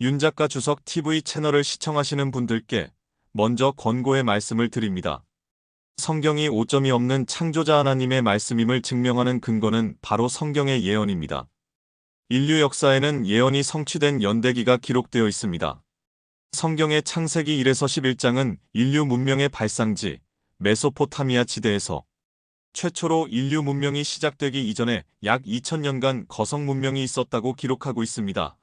윤작가 주석 TV 채널을 시청하시는 분들께 먼저 권고의 말씀을 드립니다. 성경이 오점이 없는 창조자 하나님의 말씀임을 증명하는 근거는 바로 성경의 예언입니다. 인류 역사에는 예언이 성취된 연대기가 기록되어 있습니다. 성경의 창세기 1에서 11장은 인류 문명의 발상지 메소포타미아 지대에서 최초로 인류 문명이 시작되기 이전에 약 2000년간 거성 문명이 있었다고 기록하고 있습니다.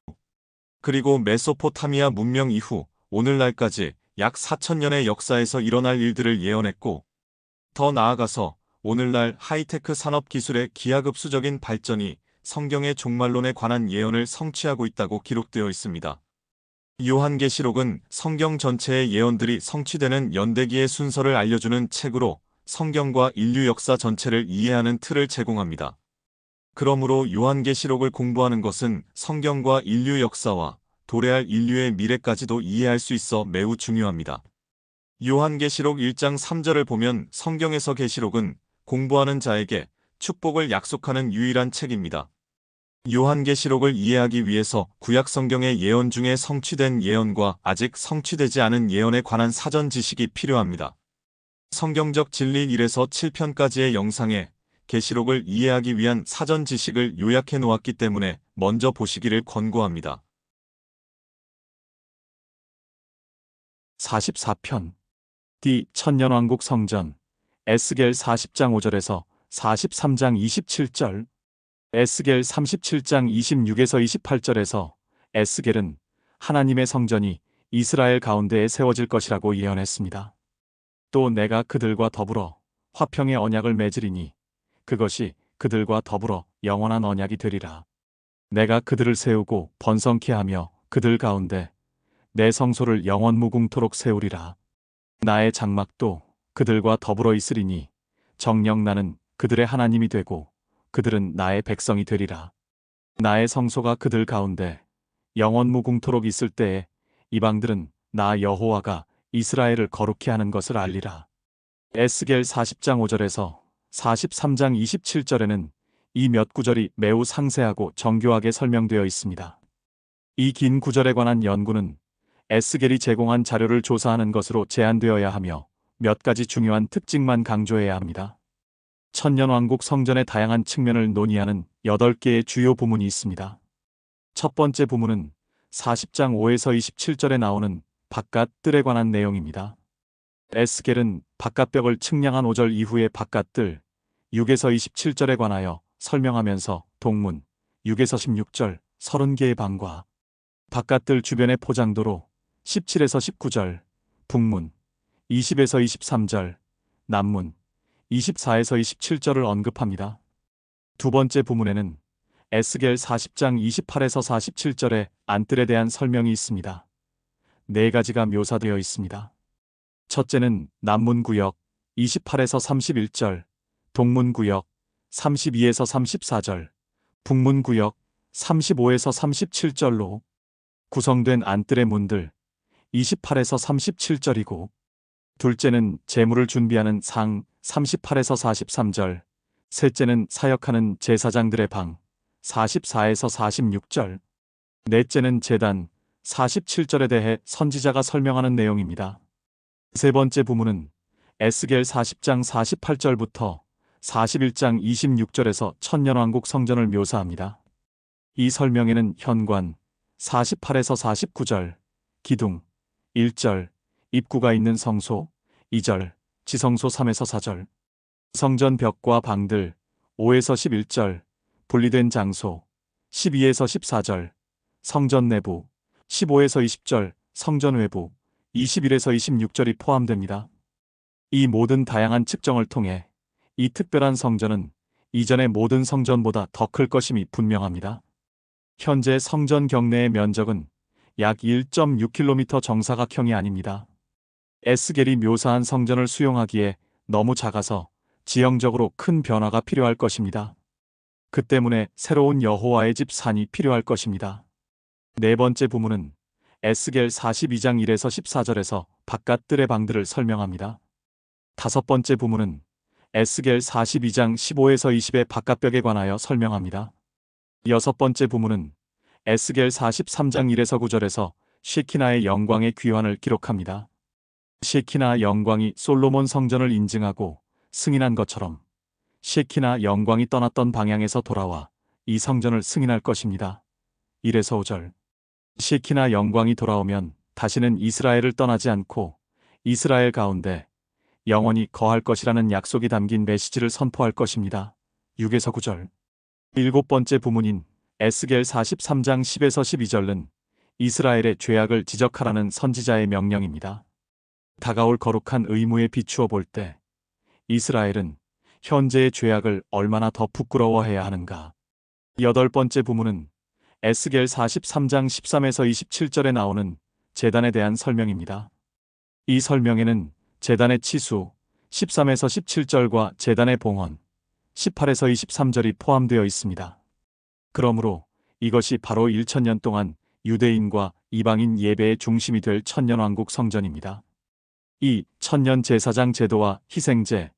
그리고 메소포타미아 문명 이후 오늘날까지 약 4000년의 역사에서 일어날 일들을 예언했고, 더 나아가서 오늘날 하이테크 산업 기술의 기하급수적인 발전이 성경의 종말론에 관한 예언을 성취하고 있다고 기록되어 있습니다. 요한계시록은 성경 전체의 예언들이 성취되는 연대기의 순서를 알려주는 책으로 성경과 인류 역사 전체를 이해하는 틀을 제공합니다. 그러므로 요한계시록을 공부하는 것은 성경과 인류 역사와 도래할 인류의 미래까지도 이해할 수 있어 매우 중요합니다. 요한계시록 1장 3절을 보면 성경에서 계시록은 공부하는 자에게 축복을 약속하는 유일한 책입니다. 요한계시록을 이해하기 위해서 구약 성경의 예언 중에 성취된 예언과 아직 성취되지 않은 예언에 관한 사전 지식이 필요합니다. 성경적 진리 1에서 7편까지의 영상에 계시록을 이해하기 위한 사전 지식을 요약해 놓았기 때문에 먼저 보시기를 권고합니다. 44편 디 천년왕국 성전 에스겔 40장 5절에서 43장 27절 에스겔 37장 26에서 28절에서 에스겔은 하나님의 성전이 이스라엘 가운데에 세워질 것이라고 예언했습니다. 또 내가 그들과 더불어 화평의 언약을 맺으리니 그것이 그들과 더불어 영원한 언약이 되리라. 내가 그들을 세우고 번성케 하며 그들 가운데 내 성소를 영원 무궁토록 세우리라. 나의 장막도 그들과 더불어 있으리니 정녕 나는 그들의 하나님이 되고 그들은 나의 백성이 되리라. 나의 성소가 그들 가운데 영원 무궁토록 있을 때에 이방들은 나 여호와가 이스라엘을 거룩히 하는 것을 알리라. 에스겔 40장 5절에서 43장 27절에는 이 몇 구절이 매우 상세하고 정교하게 설명되어 있습니다. 이 긴 구절에 관한 연구는 에스겔이 제공한 자료를 조사하는 것으로 제한되어야 하며 몇 가지 중요한 특징만 강조해야 합니다. 천년왕국 성전의 다양한 측면을 논의하는 8개의 주요 부문이 있습니다. 첫 번째 부문은 40장 5에서 27절에 나오는 바깥 뜰에 관한 내용입니다. 에스겔은 바깥벽을 측량한 5절 이후의 바깥뜰 6에서 27절에 관하여 설명하면서 동문 6에서 16절 30개의 방과 바깥뜰 주변의 포장도로 17에서 19절, 북문 20에서 23절, 남문 24에서 27절을 언급합니다. 두 번째 부문에는 에스겔 40장 28에서 47절의 안뜰에 대한 설명이 있습니다. 네 가지가 묘사되어 있습니다. 첫째는 남문구역 28에서 31절, 동문구역 32에서 34절, 북문구역 35에서 37절로 구성된 안뜰의 문들 28에서 37절이고, 둘째는 제물을 준비하는 상 38에서 43절, 셋째는 사역하는 제사장들의 방 44에서 46절, 넷째는 제단 47절에 대해 선지자가 설명하는 내용입니다. 세 번째 부문은 에스겔 40장 48절부터 41장 26절에서 천년왕국 성전을 묘사합니다. 이 설명에는 현관 48에서 49절, 기둥 1절, 입구가 있는 성소 2절, 지성소 3에서 4절, 성전 벽과 방들 5에서 11절, 분리된 장소 12에서 14절, 성전 내부 15에서 20절, 성전 외부 21에서 26절이 포함됩니다. 이 모든 다양한 측정을 통해 이 특별한 성전은 이전의 모든 성전보다 더 클 것임이 분명합니다. 현재 성전 경내의 면적은 약 1.6km 정사각형이 아닙니다. 에스겔이 묘사한 성전을 수용하기에 너무 작아서 지형적으로 큰 변화가 필요할 것입니다. 그 때문에 새로운 여호와의 집 산이 필요할 것입니다. 네 번째 부문은 에스겔 42장 1에서 14절에서 바깥 뜰의 방들을 설명합니다. 다섯 번째 부문은 에스겔 42장 15에서 20의 바깥벽에 관하여 설명합니다. 여섯 번째 부문은 에스겔 43장 1에서 9절에서 셰키나의 영광의 귀환을 기록합니다. 셰키나 영광이 솔로몬 성전을 인증하고 승인한 것처럼 셰키나 영광이 떠났던 방향에서 돌아와 이 성전을 승인할 것입니다. 1에서 5절. 셰키나 영광이 돌아오면 다시는 이스라엘을 떠나지 않고 이스라엘 가운데 영원히 거할 것이라는 약속이 담긴 메시지를 선포할 것입니다. 6에서 9절. 일곱 번째 부문인 에스겔 43장 10에서 12절은 이스라엘의 죄악을 지적하라는 선지자의 명령입니다. 다가올 거룩한 의무에 비추어 볼 때 이스라엘은 현재의 죄악을 얼마나 더 부끄러워해야 하는가. 여덟 번째 부문은 에스겔 43장 13에서 27절에 나오는 제단에 대한 설명입니다. 이 설명에는 제단의 치수 13에서 17절과 제단의 봉헌 18에서 23절이 포함되어 있습니다. 그러므로 이것이 바로 1000년 동안 유대인과 이방인 예배의 중심이 될 천년왕국 성전입니다. 이 천년 제사장 제도와 희생제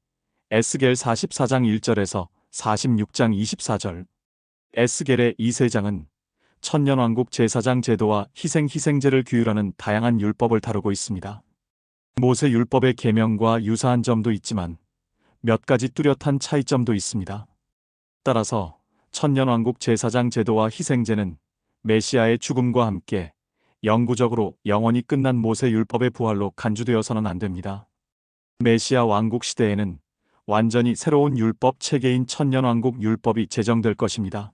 에스겔 44장 1절에서 46장 24절. 에스겔의 이 세 장은 천년왕국 제사장 제도와 희생제를 규율하는 다양한 율법을 다루고 있습니다. 모세 율법의 계명과 유사한 점도 있지만 몇 가지 뚜렷한 차이점도 있습니다. 따라서 천년왕국 제사장 제도와 희생제는 메시아의 죽음과 함께 영구적으로 영원히 끝난 모세 율법의 부활로 간주되어서는 안 됩니다. 메시아 왕국 시대에는 완전히 새로운 율법 체계인 천년왕국 율법이 제정될 것입니다.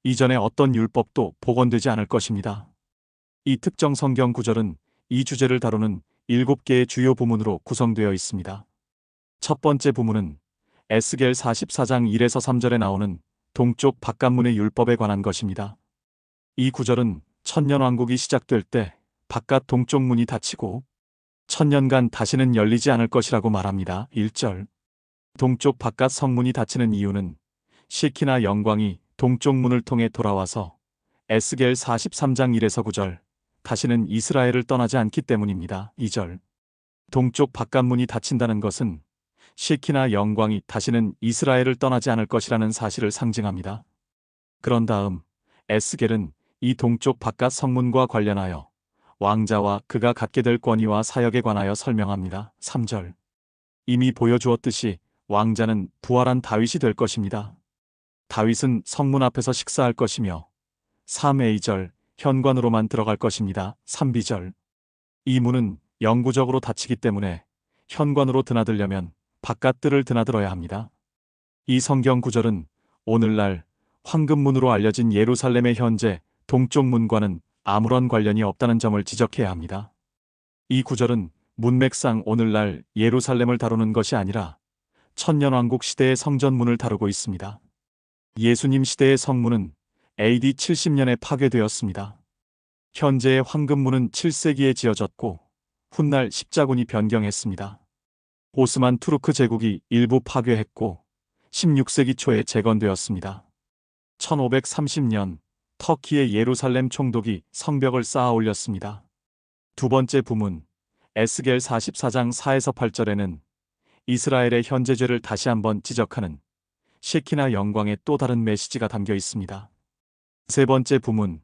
이전에 어떤 율법도 복원되지 않을 것입니다. 이 특정 성경 구절은 이 주제를 다루는 7개의 주요 부문으로 구성되어 있습니다. 첫 번째 부문은 에스겔 44장 1에서 3절에 나오는 동쪽 바깥문의 율법에 관한 것입니다. 이 구절은 천년왕국이 시작될 때 바깥 동쪽 문이 닫히고 천년간 다시는 열리지 않을 것이라고 말합니다. 1절. 동쪽 바깥 성문이 닫히는 이유는 셰키나 영광이 동쪽 문을 통해 돌아와서 에스겔 43장 1에서 9절 다시는 이스라엘을 떠나지 않기 때문입니다. 2절. 동쪽 바깥문이 닫힌다는 것은 셰키나 영광이 다시는 이스라엘을 떠나지 않을 것이라는 사실을 상징합니다. 그런 다음 에스겔은 이 동쪽 바깥 성문과 관련하여 왕자와 그가 갖게 될 권위와 사역에 관하여 설명합니다. 3절. 이미 보여주었듯이 왕자는 부활한 다윗이 될 것입니다. 다윗은 성문 앞에서 식사할 것이며 3a 절 현관으로만 들어갈 것입니다. 3b절. 이 문은 영구적으로 닫히기 때문에 현관으로 드나들려면 바깥들을 드나들어야 합니다. 이 성경 구절은 오늘날 황금문으로 알려진 예루살렘의 현재 동쪽 문과는 아무런 관련이 없다는 점을 지적해야 합니다. 이 구절은 문맥상 오늘날 예루살렘을 다루는 것이 아니라 천년왕국 시대의 성전문을 다루고 있습니다. 예수님 시대의 성문은 AD 70년에 파괴되었습니다. 현재의 황금문은 7세기에 지어졌고 훗날 십자군이 변경했습니다. 오스만 투르크 제국이 일부 파괴했고 16세기 초에 재건되었습니다. 1530년 터키의 예루살렘 총독이 성벽을 쌓아 올렸습니다. 두 번째 부문 에스겔 44장 4에서 8절에는 이스라엘의 현재 죄를 다시 한번 지적하는 셰키나 영광의 또 다른 메시지가 담겨 있습니다. 세 번째 부문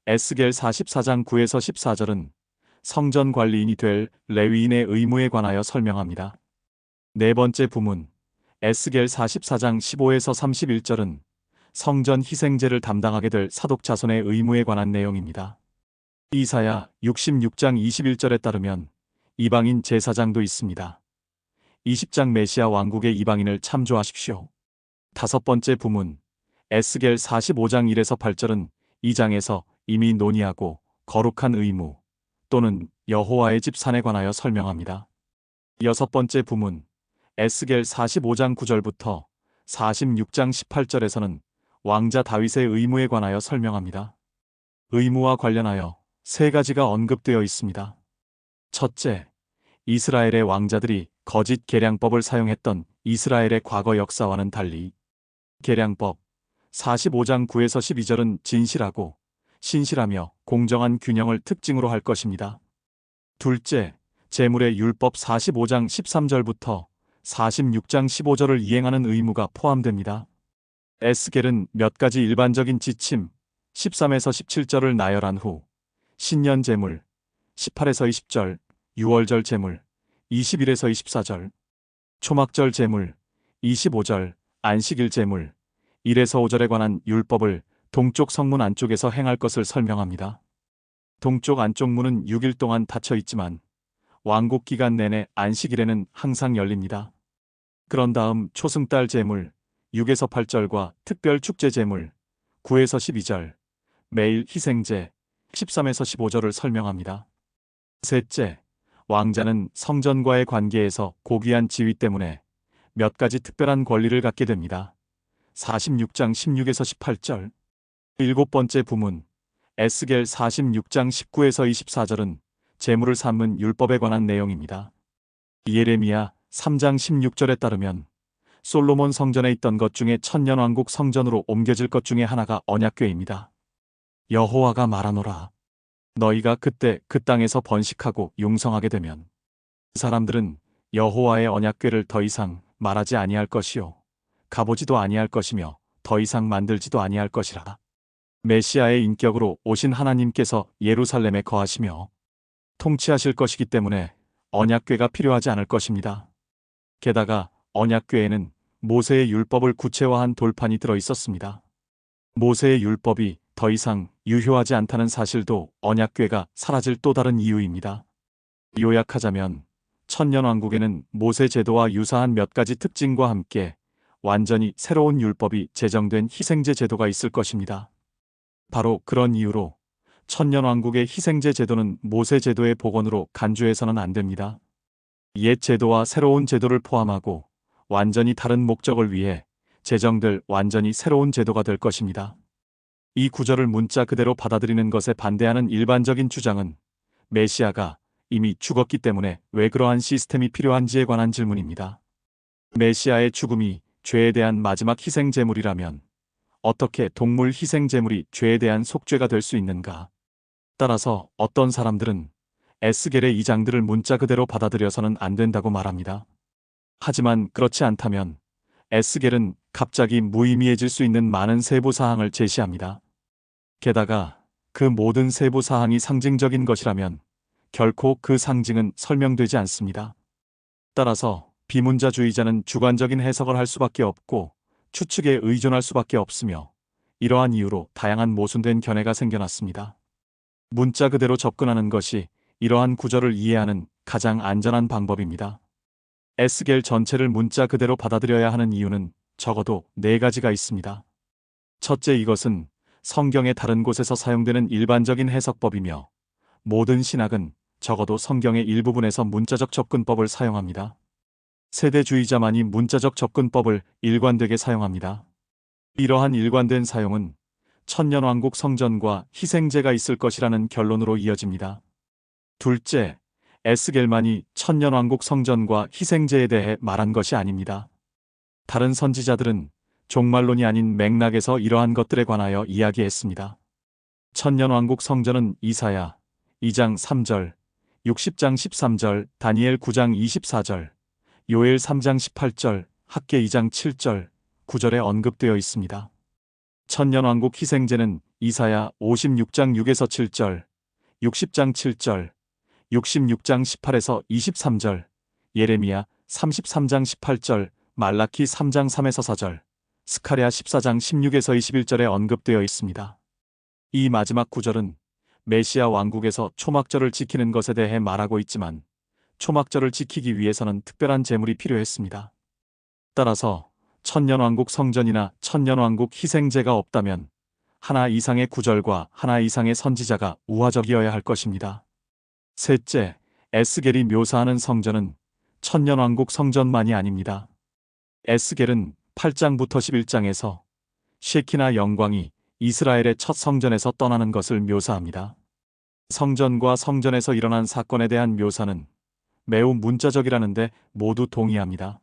에스겔 44장 9에서 14절은 성전 관리인이 될 레위인의 의무에 관하여 설명합니다. 네 번째 부문 에스겔 44장 15에서 31절은 성전 희생제를 담당하게 될 사독 자손의 의무에 관한 내용입니다. 이사야 66장 21절에 따르면 이방인 제사장도 있습니다. 20장 메시아 왕국의 이방인을 참조하십시오. 다섯 번째 부문 에스겔 45장 1에서 8절은 이 장에서 이미 논의하고 거룩한 의무 또는 여호와의 집 산에 관하여 설명합니다. 여섯 번째 부문 에스겔 45장 9절부터 46장 18절에서는 왕자 다윗의 의무에 관하여 설명합니다. 의무와 관련하여 세 가지가 언급되어 있습니다. 첫째, 이스라엘의 왕자들이 거짓 계량법을 사용했던 이스라엘의 과거 역사와는 달리 계량법 45장 9에서 12절은 진실하고 신실하며 공정한 균형을 특징으로 할 것입니다. 둘째, 제물의 율법 45장 13절부터 46장 15절을 이행하는 의무가 포함됩니다. 에스겔은 몇 가지 일반적인 지침, 13에서 17절을 나열한 후 신년 제물 18에서 20절, 6월절 제물 21에서 24절, 초막절 제물 25절, 안식일 제물 1에서 5절에 관한 율법을 동쪽 성문 안쪽에서 행할 것을 설명합니다. 동쪽 안쪽 문은 6일 동안 닫혀 있지만 왕국 기간 내내 안식일에는 항상 열립니다. 그런 다음 초승달 제물 6에서 8절과 특별 축제 제물 9에서 12절, 매일 희생제 13에서 15절을 설명합니다. 셋째, 왕자는 성전과의 관계에서 고귀한 지위 때문에 몇 가지 특별한 권리를 갖게 됩니다. 46장 16에서 18절. 일곱 번째 부문 에스겔 46장 19에서 24절은 제물을 삼는 율법에 관한 내용입니다. 예레미야 3장 16절에 따르면 솔로몬 성전에 있던 것 중에 천년왕국 성전으로 옮겨질 것 중에 하나가 언약궤입니다. 여호와가 말하노라. 너희가 그때 그 땅에서 번식하고 융성하게 되면 사람들은 여호와의 언약궤를 더 이상 말하지 아니할 것이요 가보지도 아니할 것이며 더 이상 만들지도 아니할 것이라. 메시아의 인격으로 오신 하나님께서 예루살렘에 거하시며 통치하실 것이기 때문에 언약궤가 필요하지 않을 것입니다. 게다가 언약궤에는 모세의 율법을 구체화한 돌판이 들어 있었습니다. 모세의 율법이 더 이상 유효하지 않다는 사실도 언약궤가 사라질 또 다른 이유입니다. 요약하자면 천년왕국에는 모세 제도와 유사한 몇 가지 특징과 함께 완전히 새로운 율법이 제정된 희생제 제도가 있을 것입니다. 바로 그런 이유로 천년왕국의 희생제 제도는 모세 제도의 복원으로 간주해서는 안 됩니다. 옛 제도와 새로운 제도를 포함하고 완전히 다른 목적을 위해 제정될 완전히 새로운 제도가 될 것입니다. 이 구절을 문자 그대로 받아들이는 것에 반대하는 일반적인 주장은 메시아가 이미 죽었기 때문에 왜 그러한 시스템이 필요한지에 관한 질문입니다. 메시아의 죽음이 죄에 대한 마지막 희생제물이라면 어떻게 동물 희생제물이 죄에 대한 속죄가 될 수 있는가? 따라서 어떤 사람들은 에스겔의 이 장들을 문자 그대로 받아들여서는 안 된다고 말합니다. 하지만 그렇지 않다면 에스겔은 갑자기 무의미해질 수 있는 많은 세부 사항을 제시합니다. 게다가 그 모든 세부 사항이 상징적인 것이라면 결코 그 상징은 설명되지 않습니다. 따라서 비문자주의자는 주관적인 해석을 할 수밖에 없고 추측에 의존할 수밖에 없으며 이러한 이유로 다양한 모순된 견해가 생겨났습니다. 문자 그대로 접근하는 것이 이러한 구절을 이해하는 가장 안전한 방법입니다. 에스겔 전체를 문자 그대로 받아들여야 하는 이유는 적어도 4가지가 있습니다. 첫째, 이것은 성경의 다른 곳에서 사용되는 일반적인 해석법이며 모든 신학은 적어도 성경의 일부분에서 문자적 접근법을 사용합니다. 세대주의자만이 문자적 접근법을 일관되게 사용합니다. 이러한 일관된 사용은 천년왕국 성전과 희생제가 있을 것이라는 결론으로 이어집니다. 둘째, 에스겔만이 천년왕국 성전과 희생제에 대해 말한 것이 아닙니다. 다른 선지자들은 종말론이 아닌 맥락에서 이러한 것들에 관하여 이야기했습니다. 천년왕국 성전은 이사야 2장 3절, 60장 13절, 다니엘 9장 24절, 요엘 3장 18절, 학개 2장 7절, 9절에 언급되어 있습니다. 천년왕국 희생제는 이사야 56장 6에서 7절, 60장 7절, 66장 18에서 23절, 예레미야 33장 18절, 말라키 3장 3에서 4절, 스가랴 14장 16에서 21절에 언급되어 있습니다. 이 마지막 구절은 메시아 왕국에서 초막절을 지키는 것에 대해 말하고 있지만 초막절을 지키기 위해서는 특별한 제물이 필요했습니다. 따라서 천년왕국 성전이나 천년왕국 희생제가 없다면 하나 이상의 구절과 하나 이상의 선지자가 우화적이어야 할 것입니다. 셋째, 에스겔이 묘사하는 성전은 천년왕국 성전만이 아닙니다. 에스겔은 8장부터 11장에서 셰키나 영광이 이스라엘의 첫 성전에서 떠나는 것을 묘사합니다. 성전과 성전에서 일어난 사건에 대한 묘사는 매우 문자적이라는데 모두 동의합니다.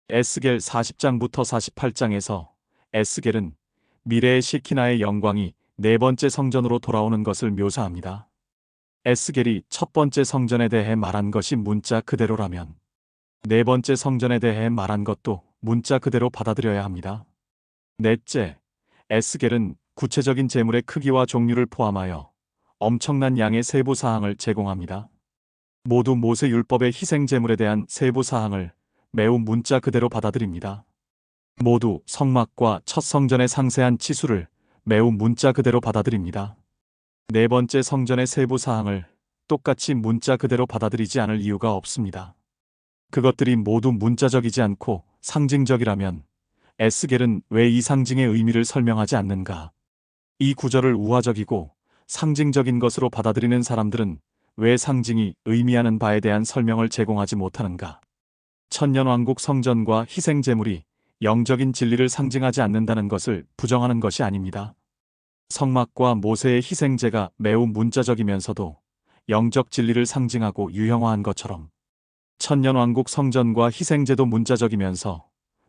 에스겔 40장부터 48장에서 에스겔은 미래의 셰키나의 영광이 4번째 성전으로 돌아오는 것을 묘사합니다. 에스겔이 첫 번째 성전에 대해 말한 것이 문자 그대로라면 4번째 성전에 대해 말한 것도 문자 그대로 받아들여야 합니다. 넷째, 에스겔은 구체적인 재물의 크기와 종류를 포함하여 엄청난 양의 세부 사항을 제공합니다. 모두 모세 율법의 희생 제물에 대한 세부 사항을 매우 문자 그대로 받아들입니다. 모두 성막과 첫 성전의 상세한 치수를 매우 문자 그대로 받아들입니다. 네 번째, 성전의 세부 사항을 똑같이 문자 그대로 받아들이지 않을 이유가 없습니다. 그것들이 모두 문자적이지 않고 상징적이라면 에스겔은 왜 이 상징의 의미를 설명하지 않는가? 이 구절을 우화적이고 상징적인 것으로 받아들이는 사람들은 왜 상징이 의미하는 바에 대한 설명을 제공하지 못하는가? 천년왕국 성전과 희생 제물이 영적인 진리를 상징하지 않는다는 것을 부정하는 것이 아닙니다. 성막과 모세의 희생제가 매우 문자적이면서도 영적 진리를 상징하고 유형화한 것처럼 천년왕국 성전과 희생제도 문자적이면서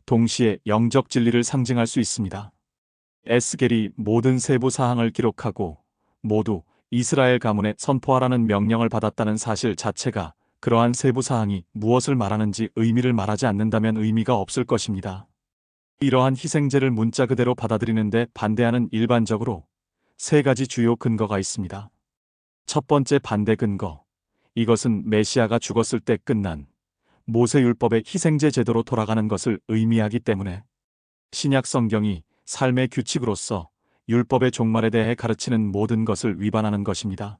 동시에 영적 진리를 상징할 수 있습니다. 에스겔이 모든 세부 사항을 기록하고 모두 이스라엘 가문에 선포하라는 명령을 받았다는 사실 자체가 그러한 세부 사항이 무엇을 말하는지 의미를 말하지 않는다면 의미가 없을 것입니다. 이러한 희생제를 문자 그대로 받아들이는데 반대하는 일반적으로 세 가지 주요 근거가 있습니다. 첫 번째 반대 근거. 이것은 메시아가 죽었을 때 끝난 모세율법의 희생제 제도로 돌아가는 것을 의미하기 때문에 신약 성경이 삶의 규칙으로서 율법의 종말에 대해 가르치는 모든 것을 위반하는 것입니다.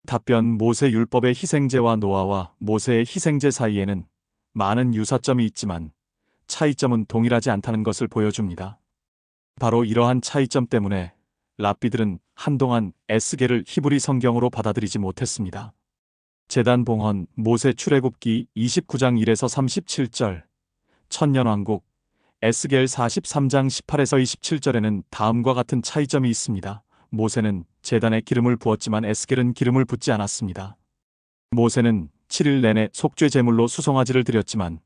답변. 모세율법의 희생제와 노아와 모세의 희생제 사이에는 많은 유사점이 있지만 차이점은 동일하지 않다는 것을 보여줍니다. 바로 이러한 차이점 때문에 랍비들은 한동안 에스겔을 히브리 성경으로 받아들이지 못했습니다. 제단 봉헌. 모세 출애굽기 29장 1에서 37절, 천년왕국 에스겔 43장 18에서 27절에는 다음과 같은 차이점이 있습니다. 모세는 제단에 기름을 부었지만 에스겔은 기름을 붓지 않았습니다. 모세는 7일 내내 속죄 제물로 수송아지를 드렸지만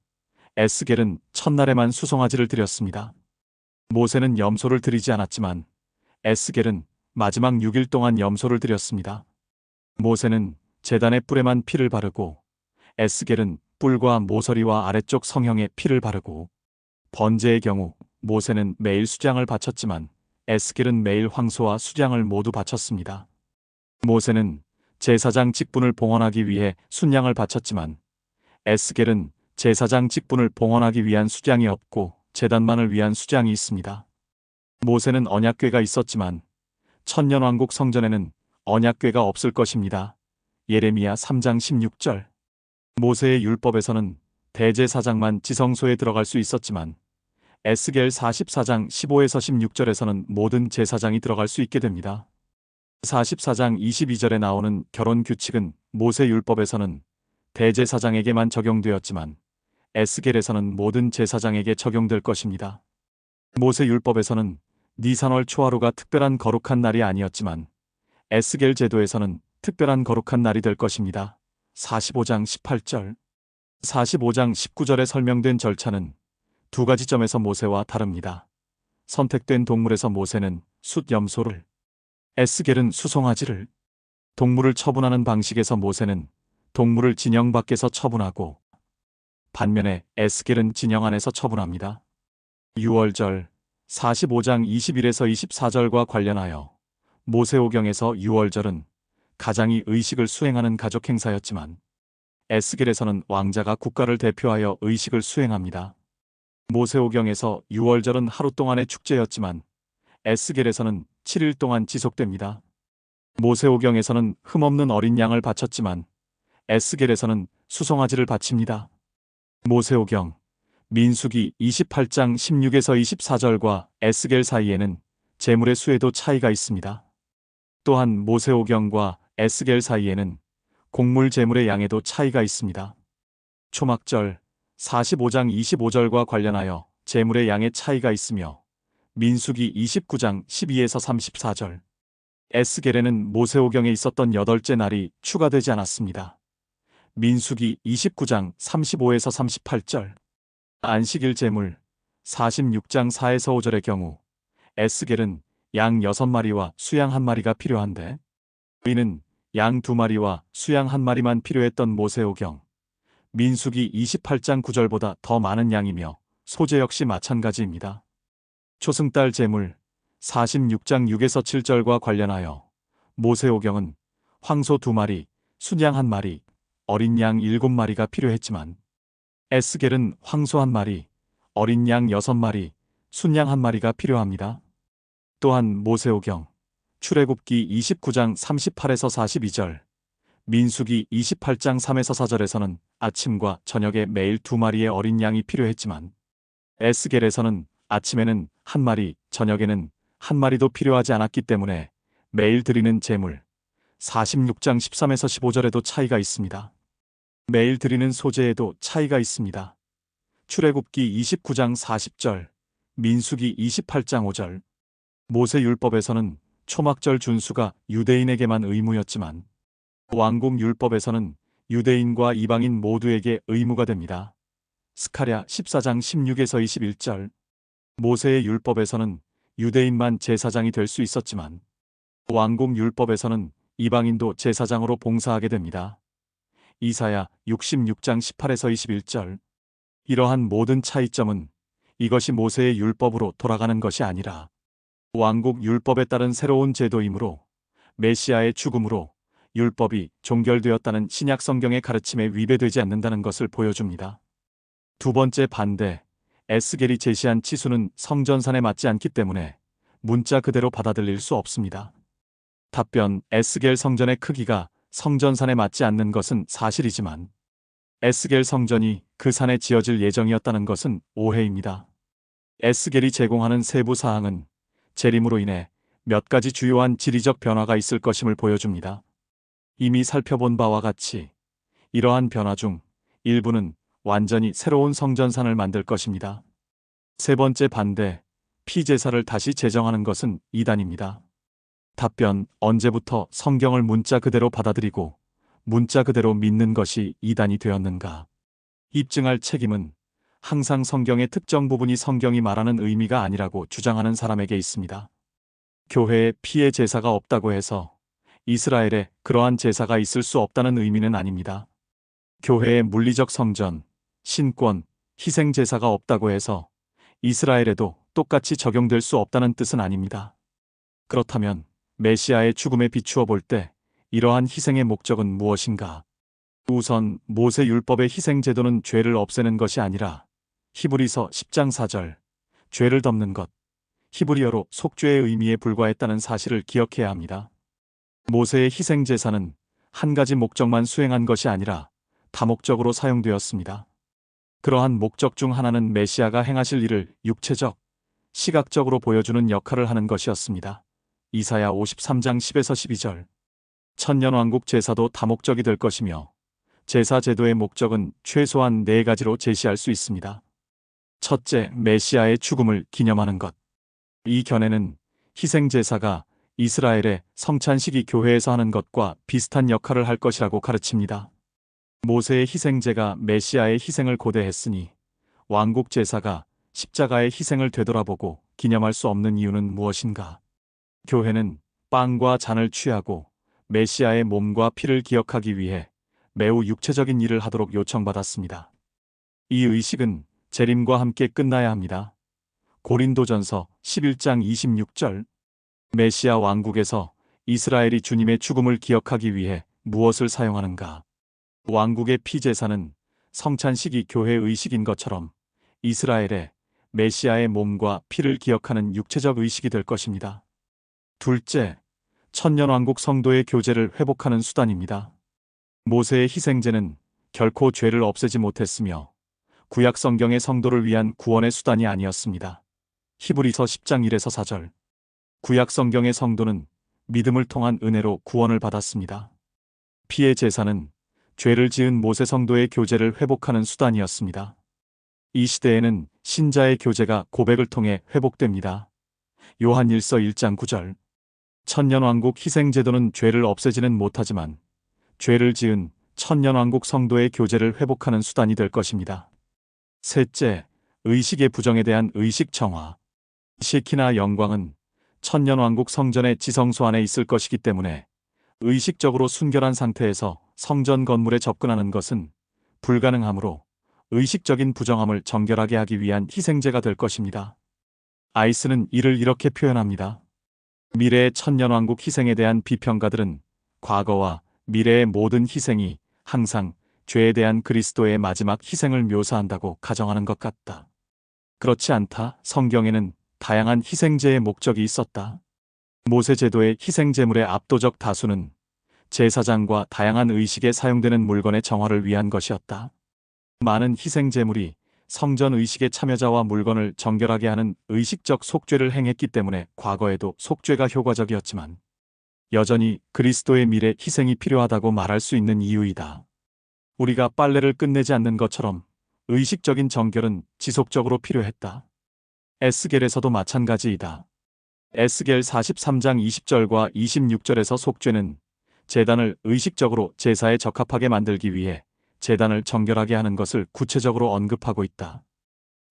에스겔은 첫날에만 수송아지를 드렸습니다. 모세는 염소를 드리지 않았지만 에스겔은 마지막 6일 동안 염소를 드렸습니다. 모세는 제단의 뿔에만 피를 바르고 에스겔은 뿔과 모서리와 아래쪽 성형에 피를 바르고, 번제의 경우 모세는 매일 수장을 바쳤지만 에스겔은 매일 황소와 수장을 모두 바쳤습니다. 모세는 제사장 직분을 봉헌하기 위해 순양을 바쳤지만 에스겔은 제사장 직분을 봉헌하기 위한 수장이 없고 제단만을 위한 수장이 있습니다. 모세는 언약궤가 있었지만 천년왕국 성전에는 언약궤가 없을 것입니다. 예레미야 3장 16절. 모세의 율법에서는 대제사장만 지성소에 들어갈 수 있었지만 에스겔 44장 15에서 16절에서는 모든 제사장이 들어갈 수 있게 됩니다. 44장 22절에 나오는 결혼 규칙은 모세 율법에서는 대제사장에게만 적용되었지만 에스겔에서는 모든 제사장에게 적용될 것입니다. 모세 율법에서는 니산월 초하루가 특별한 거룩한 날이 아니었지만 에스겔 제도에서는 특별한 거룩한 날이 될 것입니다. 45장 18절, 45장 19절에 설명된 절차는 두 가지 점에서 모세와 다릅니다. 선택된 동물에서 모세는 숫 염소를, 에스겔은 수송아지를, 동물을 처분하는 방식에서 모세는 동물을 진영 밖에서 처분하고 반면에 에스겔은 진영 안에서 처분합니다. 유월절. 45장 21에서 24절과 관련하여 모세오경에서 유월절은 가장이 의식을 수행하는 가족 행사였지만 에스겔에서는 왕자가 국가를 대표하여 의식을 수행합니다. 모세오경에서 유월절은 하루 동안의 축제였지만 에스겔에서는 7일 동안 지속됩니다. 모세오경에서는 흠없는 어린 양을 바쳤지만 에스겔에서는 수송아지를 바칩니다. 모세오경. 민수기 28장 16에서 24절과 에스겔 사이에는 제물의 수에도 차이가 있습니다. 또한 모세오경과 에스겔 사이에는 곡물 제물의 양에도 차이가 있습니다. 초막절. 45장 25절과 관련하여 제물의 양의 차이가 있으며 민수기 29장 12에서 34절. 에스겔에는 모세오경에 있었던 8째 날이 추가되지 않았습니다. 민수기 29장 35에서 38절. 안식일 제물. 46장 4에서 5절의 경우 에스겔은 양 6마리와 수양 1마리가 필요한데 이는 양 2마리와 수양 1마리만 필요했던 모세오경. 민수기 28장 9절보다 더 많은 양이며 소재 역시 마찬가지입니다. 초승달 제물. 46장 6에서 7절과 관련하여 모세오경은 황소 2마리, 순양 1마리, 어린 양 7마리가 필요했지만 에스겔은 황소 1마리, 어린 양 6마리, 순양 1마리가 필요합니다. 또한 모세오경, 출애굽기 29장 38에서 42절, 민수기 28장 3에서 4절에서는 아침과 저녁에 매일 2마리의 어린 양이 필요했지만 에스겔에서는 아침에는 1마리, 저녁에는 1마리도 필요하지 않았기 때문에 매일 드리는 제물 46장 13에서 15절에도 차이가 있습니다. 매일 드리는 소재에도 차이가 있습니다. 출애굽기 29장 40절, 민수기 28장 5절, 모세율법에서는 초막절 준수가 유대인에게만 의무였지만 왕국율법에서는 유대인과 이방인 모두에게 의무가 됩니다. 스가랴 14장 16에서 21절, 모세의 율법에서는 유대인만 제사장이 될 수 있었지만 왕국율법에서는 이방인도 제사장으로 봉사하게 됩니다. 이사야 66장 18에서 21절. 이러한 모든 차이점은 이것이 모세의 율법으로 돌아가는 것이 아니라 왕국 율법에 따른 새로운 제도이므로 메시아의 죽음으로 율법이 종결되었다는 신약 성경의 가르침에 위배되지 않는다는 것을 보여줍니다. 두 번째 반대, 에스겔이 제시한 치수는 성전산에 맞지 않기 때문에 문자 그대로 받아들일 수 없습니다. 답변, 에스겔 성전의 크기가 성전산에 맞지 않는 것은 사실이지만 에스겔 성전이 그 산에 지어질 예정이었다는 것은 오해입니다. 에스겔이 제공하는 세부 사항은 재림으로 인해 몇 가지 주요한 지리적 변화가 있을 것임을 보여줍니다. 이미 살펴본 바와 같이 이러한 변화 중 일부는 완전히 새로운 성전산을 만들 것입니다. 세 번째 반대, 피제사를 다시 제정하는 것은 이단입니다. 답변, 언제부터 성경을 문자 그대로 받아들이고 문자 그대로 믿는 것이 이단이 되었는가? 입증할 책임은 항상 성경의 특정 부분이 성경이 말하는 의미가 아니라고 주장하는 사람에게 있습니다. 교회에 피의 제사가 없다고 해서 이스라엘에 그러한 제사가 있을 수 없다는 의미는 아닙니다. 교회의 물리적 성전, 신권, 희생 제사가 없다고 해서 이스라엘에도 똑같이 적용될 수 없다는 뜻은 아닙니다. 그렇다면 메시아의 죽음에 비추어 볼 때 이러한 희생의 목적은 무엇인가? 우선 모세 율법의 희생 제도는 죄를 없애는 것이 아니라 히브리서 10장 4절, 죄를 덮는 것, 히브리어로 속죄의 의미에 불과했다는 사실을 기억해야 합니다. 모세의 희생 제사는 한 가지 목적만 수행한 것이 아니라 다목적으로 사용되었습니다. 그러한 목적 중 하나는 메시아가 행하실 일을 육체적, 시각적으로 보여주는 역할을 하는 것이었습니다. 이사야 53장 10에서 12절. 천년왕국 제사도 다목적이 될 것이며 제사 제도의 목적은 최소한 4가지로 제시할 수 있습니다. 첫째, 메시아의 죽음을 기념하는 것. 이 견해는 희생 제사가 이스라엘의 성찬식이 교회에서 하는 것과 비슷한 역할을 할 것이라고 가르칩니다. 모세의 희생제가 메시아의 희생을 고대했으니 왕국 제사가 십자가의 희생을 되돌아보고 기념할 수 없는 이유는 무엇인가? 교회는 빵과 잔을 취하고 메시아의 몸과 피를 기억하기 위해 매우 육체적인 일을 하도록 요청받았습니다. 이 의식은 재림과 함께 끝나야 합니다. 고린도전서 11장 26절. 메시아 왕국에서 이스라엘이 주님의 죽음을 기억하기 위해 무엇을 사용하는가? 왕국의 피제사는 성찬식이 교회 의식인 것처럼 이스라엘의 메시아의 몸과 피를 기억하는 육체적 의식이 될 것입니다. 둘째, 천년왕국 성도의 교제를 회복하는 수단입니다. 모세의 희생제는 결코 죄를 없애지 못했으며 구약 성경의 성도를 위한 구원의 수단이 아니었습니다. 히브리서 10장 1에서 4절. 구약 성경의 성도는 믿음을 통한 은혜로 구원을 받았습니다. 피의 제사는 죄를 지은 모세 성도의 교제를 회복하는 수단이었습니다. 이 시대에는 신자의 교제가 고백을 통해 회복됩니다. 요한 1서 1장 9절. 천년왕국 희생제도는 죄를 없애지는 못하지만 죄를 지은 천년왕국 성도의 교제를 회복하는 수단이 될 것입니다. 셋째, 의식의 부정에 대한 의식 정화. 시키나 영광은 천년왕국 성전의 지성소 안에 있을 것이기 때문에 의식적으로 순결한 상태에서 성전 건물에 접근하는 것은 불가능하므로 의식적인 부정함을 정결하게 하기 위한 희생제가 될 것입니다. 아이스는 이를 이렇게 표현합니다. 미래의 천년왕국 희생에 대한 비평가들은 과거와 미래의 모든 희생이 항상 죄에 대한 그리스도의 마지막 희생을 묘사한다고 가정하는 것 같다. 그렇지 않다. 성경에는 다양한 희생제의 목적이 있었다. 모세 제도의 희생제물의 압도적 다수는 제사장과 다양한 의식에 사용되는 물건의 정화를 위한 것이었다. 많은 희생제물이 성전 의식의 참여자와 물건을 정결하게 하는 의식적 속죄를 행했기 때문에 과거에도 속죄가 효과적이었지만 여전히 그리스도의 미래 희생이 필요하다고 말할 수 있는 이유이다. 우리가 빨래를 끝내지 않는 것처럼 의식적인 정결은 지속적으로 필요했다. 에스겔에서도 마찬가지이다. 에스겔 43장 20절과 26절에서 속죄는 제단을 의식적으로 제사에 적합하게 만들기 위해 제단을 정결하게 하는 것을 구체적으로 언급하고 있다.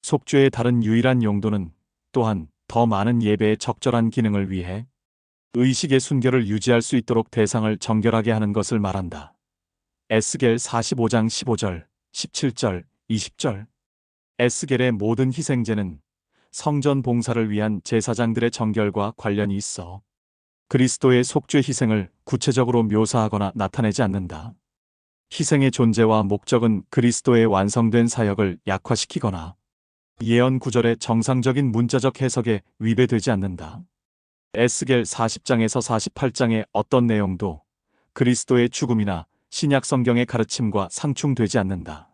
속죄의 다른 유일한 용도는 또한 더 많은 예배의 적절한 기능을 위해 의식의 순결을 유지할 수 있도록 대상을 정결하게 하는 것을 말한다. 에스겔 45장 15절, 17절, 20절. 에스겔의 모든 희생제는 성전 봉사를 위한 제사장들의 정결과 관련이 있어 그리스도의 속죄 희생을 구체적으로 묘사하거나 나타내지 않는다. 희생의 존재와 목적은 그리스도의 완성된 사역을 약화시키거나 예언 구절의 정상적인 문자적 해석에 위배되지 않는다. 에스겔 40장에서 48장의 어떤 내용도 그리스도의 죽음이나 신약 성경의 가르침과 상충되지 않는다.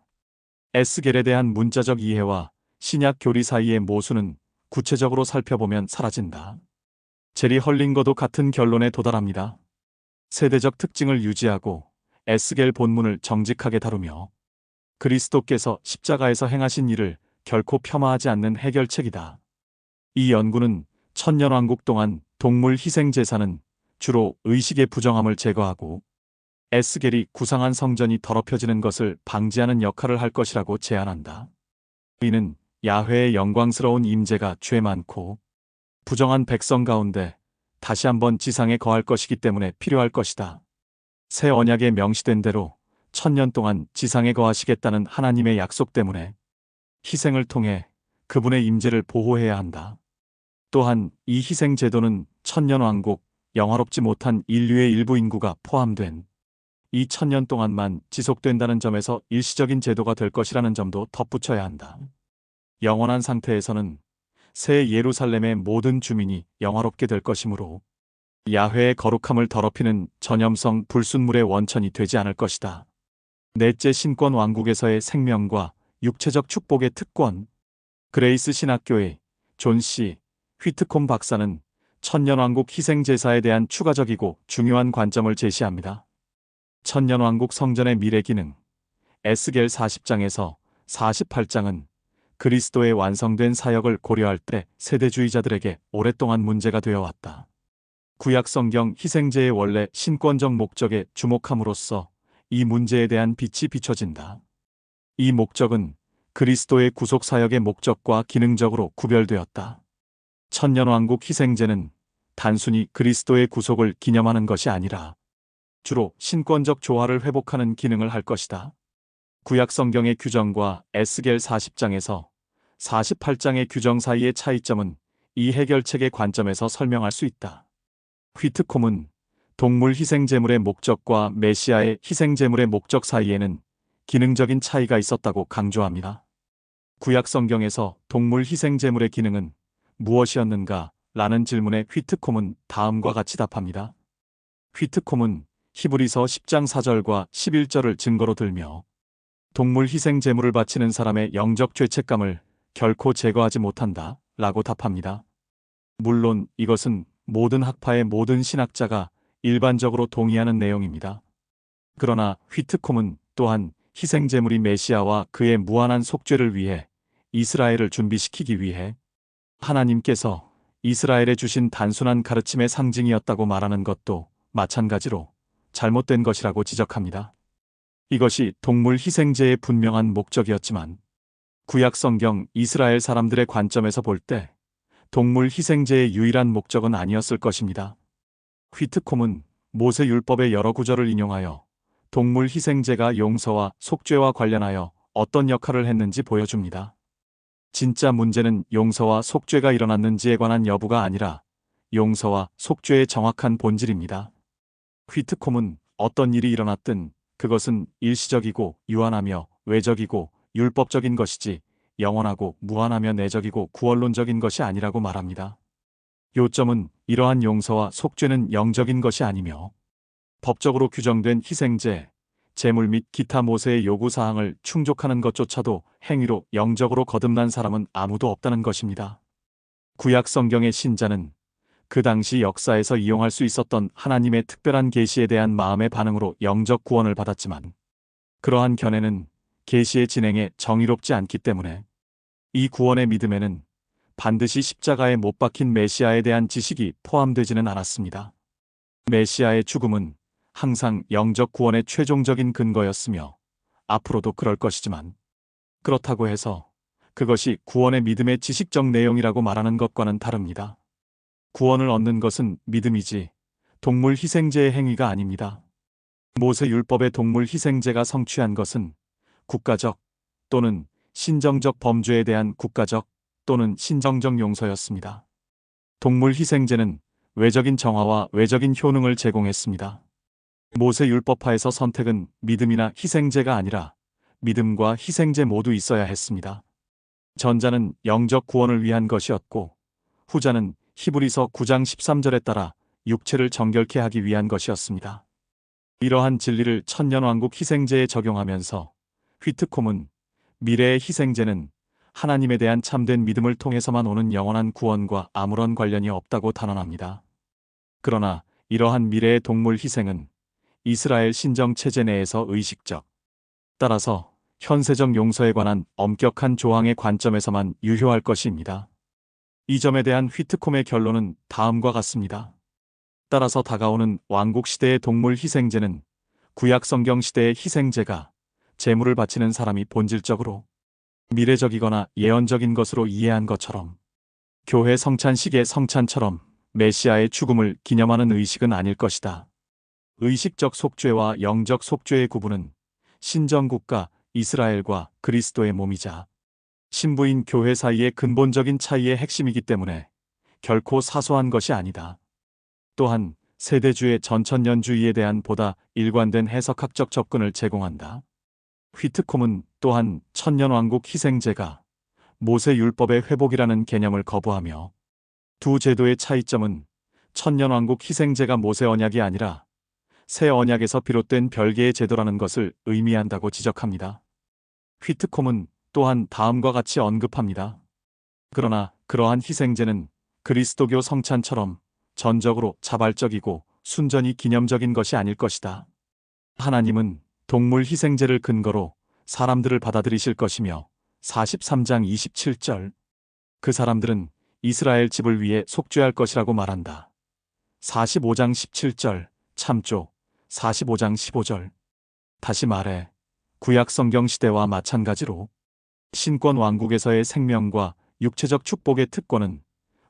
에스겔에 대한 문자적 이해와 신약 교리 사이의 모순은 구체적으로 살펴보면 사라진다. 제리 헐링거도 같은 결론에 도달합니다. 세대적 특징을 유지하고 에스겔 본문을 정직하게 다루며 그리스도께서 십자가에서 행하신 일을 결코 폄하하지 않는 해결책이다. 이 연구는 천년왕국 동안 동물 희생 제사는 주로 의식의 부정함을 제거하고 에스겔이 구상한 성전이 더럽혀지는 것을 방지하는 역할을 할 것이라고 제안한다. 이는 야훼의 영광스러운 임재가 죄 많고 부정한 백성 가운데 다시 한번 지상에 거할 것이기 때문에 필요할 것이다. 새 언약에 명시된 대로 1000년 동안 지상에 거하시겠다는 하나님의 약속 때문에 희생을 통해 그분의 임재를 보호해야 한다. 또한 이 희생 제도는 천년왕국, 영화롭지 못한 인류의 일부 인구가 포함된 이 1000년 동안만 지속된다는 점에서 일시적인 제도가 될 것이라는 점도 덧붙여야 한다. 영원한 상태에서는 새 예루살렘의 모든 주민이 영화롭게 될 것이므로 야훼의 거룩함을 더럽히는 전염성 불순물의 원천이 되지 않을 것이다. 넷째 신권 왕국에서의 생명과 육체적 축복의 특권. 그레이스 신학교의 존 씨 휘트콤 박사는 천년왕국 희생제사에 대한 추가적이고 중요한 관점을 제시합니다. 천년왕국 성전의 미래 기능. 에스겔 40장에서 48장은 그리스도의 완성된 사역을 고려할 때 세대주의자들에게 오랫동안 문제가 되어 왔다. 구약 성경 희생제의 원래 신권적 목적에 주목함으로써 이 문제에 대한 빛이 비춰진다. 이 목적은 그리스도의 구속 사역의 목적과 기능적으로 구별되었다. 천년왕국 희생제는 단순히 그리스도의 구속을 기념하는 것이 아니라 주로 신권적 조화를 회복하는 기능을 할 것이다. 구약 성경의 규정과 에스겔 40장에서 48장의 규정 사이의 차이점은 이 해결책의 관점에서 설명할 수 있다. 휘트콤은 동물 희생제물의 목적과 메시아의 희생제물의 목적 사이에는 기능적인 차이가 있었다고 강조합니다. 구약 성경에서 동물 희생제물의 기능은 무엇이었는가? 라는 질문에 휘트콤은 다음과 같이 답합니다. 휘트콤은 히브리서 10장 4절과 11절을 증거로 들며 동물 희생제물을 바치는 사람의 영적 죄책감을 결코 제거하지 못한다 라고 답합니다. 물론 이것은 모든 학파의 모든 신학자가 일반적으로 동의하는 내용입니다. 그러나 휘트콤은 또한 희생제물이 메시아와 그의 무한한 속죄를 위해 이스라엘을 준비시키기 위해 하나님께서 이스라엘에 주신 단순한 가르침의 상징이었다고 말하는 것도 마찬가지로 잘못된 것이라고 지적합니다. 이것이 동물 희생제의 분명한 목적이었지만 구약 성경 이스라엘 사람들의 관점에서 볼 때 동물 희생제의 유일한 목적은 아니었을 것입니다. 휘트콤은 모세 율법의 여러 구절을 인용하여 동물 희생제가 용서와 속죄와 관련하여 어떤 역할을 했는지 보여줍니다. 진짜 문제는 용서와 속죄가 일어났는지에 관한 여부가 아니라 용서와 속죄의 정확한 본질입니다. 휘트콤은 어떤 일이 일어났든 그것은 일시적이고 유한하며 외적이고 율법적인 것이지 영원하고 무한하며 내적이고 구원론적인 것이 아니라고 말합니다. 요점은 이러한 용서와 속죄는 영적인 것이 아니며 법적으로 규정된 희생제, 제물 및 기타 모세의 요구사항을 충족하는 것조차도 행위로 영적으로 거듭난 사람은 아무도 없다는 것입니다. 구약 성경의 신자는 그 당시 역사에서 이용할 수 있었던 하나님의 특별한 계시에 대한 마음의 반응으로 영적 구원을 받았지만 그러한 견해는 계시의 진행에 정의롭지 않기 때문에 이 구원의 믿음에는 반드시 십자가에 못 박힌 메시아에 대한 지식이 포함되지는 않았습니다. 메시아의 죽음은 항상 영적 구원의 최종적인 근거였으며 앞으로도 그럴 것이지만 그렇다고 해서 그것이 구원의 믿음의 지식적 내용이라고 말하는 것과는 다릅니다. 구원을 얻는 것은 믿음이지 동물 희생제의 행위가 아닙니다. 모세 율법의 동물 희생제가 성취한 것은 국가적 또는 신정적 범죄에 대한 국가적 또는 신정적 용서였습니다. 동물 희생제는 외적인 정화와 외적인 효능을 제공했습니다. 모세 율법화에서 선택은 믿음이나 희생제가 아니라 믿음과 희생제 모두 있어야 했습니다. 전자는 영적 구원을 위한 것이었고 후자는 히브리서 9장 13절에 따라 육체를 정결케 하기 위한 것이었습니다. 이러한 진리를 천년왕국 희생제에 적용하면서 휘트콤은 미래의 희생제는 하나님에 대한 참된 믿음을 통해서만 오는 영원한 구원과 아무런 관련이 없다고 단언합니다. 그러나 이러한 미래의 동물 희생은 이스라엘 신정 체제 내에서 의식적, 따라서 현세적 용서에 관한 엄격한 조항의 관점에서만 유효할 것입니다. 이 점에 대한 휘트콤의 결론은 다음과 같습니다. 따라서 다가오는 왕국 시대의 동물 희생제는 구약 성경 시대의 희생제가 제물을 바치는 사람이 본질적으로 미래적이거나 예언적인 것으로 이해한 것처럼 교회 성찬식의 성찬처럼 메시아의 죽음을 기념하는 의식은 아닐 것이다. 의식적 속죄와 영적 속죄의 구분은 신정국가 이스라엘과 그리스도의 몸이자 신부인 교회 사이의 근본적인 차이의 핵심이기 때문에 결코 사소한 것이 아니다. 또한 세대주의 전천년주의에 대한 보다 일관된 해석학적 접근을 제공한다. 휘트콤은 또한 천년왕국 희생제가 모세 율법의 회복이라는 개념을 거부하며 두 제도의 차이점은 천년왕국 희생제가 모세 언약이 아니라 새 언약에서 비롯된 별개의 제도라는 것을 의미한다고 지적합니다. 휘트콤은 또한 다음과 같이 언급합니다. 그러나 그러한 희생제는 그리스도교 성찬처럼 전적으로 자발적이고 순전히 기념적인 것이 아닐 것이다. 하나님은 동물 희생제를 근거로 사람들을 받아들이실 것이며 43장 27절 그 사람들은 이스라엘 집을 위해 속죄할 것이라고 말한다. 45장 17절 참조 45장 15절 다시 말해 구약 성경 시대와 마찬가지로 신권 왕국에서의 생명과 육체적 축복의 특권은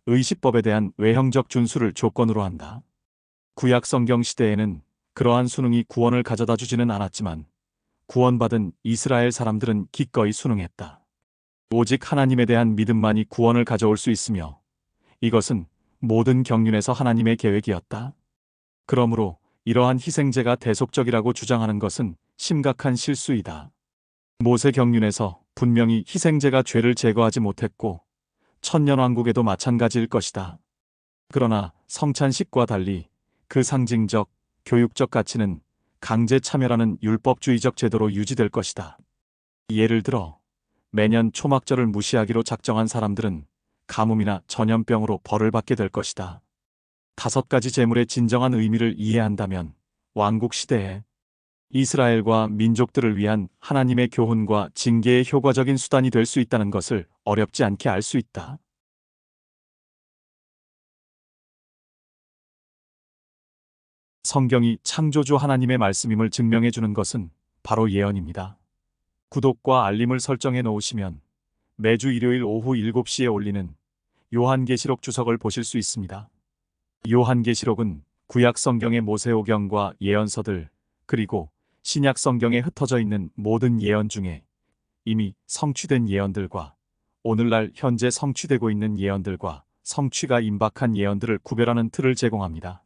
의식법에 대한 외형적 준수를 조건으로 한다. 구약 성경 시대에는 그러한 수능이 구원을 가져다 주지는 않았지만 구원받은 이스라엘 사람들은 기꺼이 순응했다. 오직 하나님에 대한 믿음만이 구원을 가져올 수 있으며 이것은 모든 경륜에서 하나님의 계획이었다. 그러므로 이러한 희생제가 대속적이라고 주장하는 것은 심각한 실수이다. 모세 경륜에서 분명히 희생제가 죄를 제거하지 못했고 천년왕국에도 마찬가지일 것이다. 그러나 성찬식과 달리 그 상징적, 교육적 가치는 강제 참여라는 율법주의적 제도로 유지될 것이다. 예를 들어 매년 초막절을 무시하기로 작정한 사람들은 가뭄이나 전염병으로 벌을 받게 될 것이다. 5가지 제물의 진정한 의미를 이해한다면 왕국 시대에 이스라엘과 민족들을 위한 하나님의 교훈과 징계의 효과적인 수단이 될 수 있다는 것을 어렵지 않게 알 수 있다. 성경이 창조주 하나님의 말씀임을 증명해 주는 것은 바로 예언입니다. 구독과 알림을 설정해 놓으시면 매주 일요일 오후 7시에 올리는 요한계시록 주석을 보실 수 있습니다. 요한계시록은 구약 성경의 모세오경과 예언서들 그리고 신약 성경에 흩어져 있는 모든 예언 중에 이미 성취된 예언들과 오늘날 현재 성취되고 있는 예언들과 성취가 임박한 예언들을 구별하는 틀을 제공합니다.